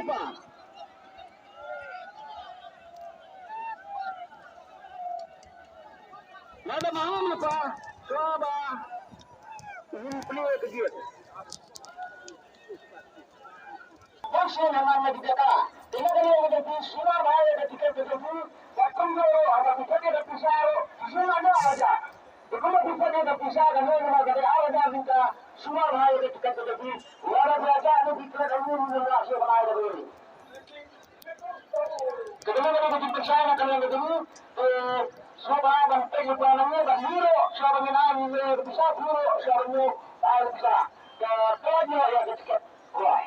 apa? Nada mahal apa? Coba ini play ke dia. Pasal nama kita. Ini kalau kita semua bahaya ketika kita waktu ada kita ada pisau, semua ada aja. Kalau kita ada pisau, kalau kita ada kita semua bahaya ketika kita walau saja ada kita kamu merasa bahaya dulu. Kedua kita pisau kalau kita semua bahaya ketika kita muro, semua mengenai pisau muro, semua bahaya bisa. Kalau dia ya ketika wah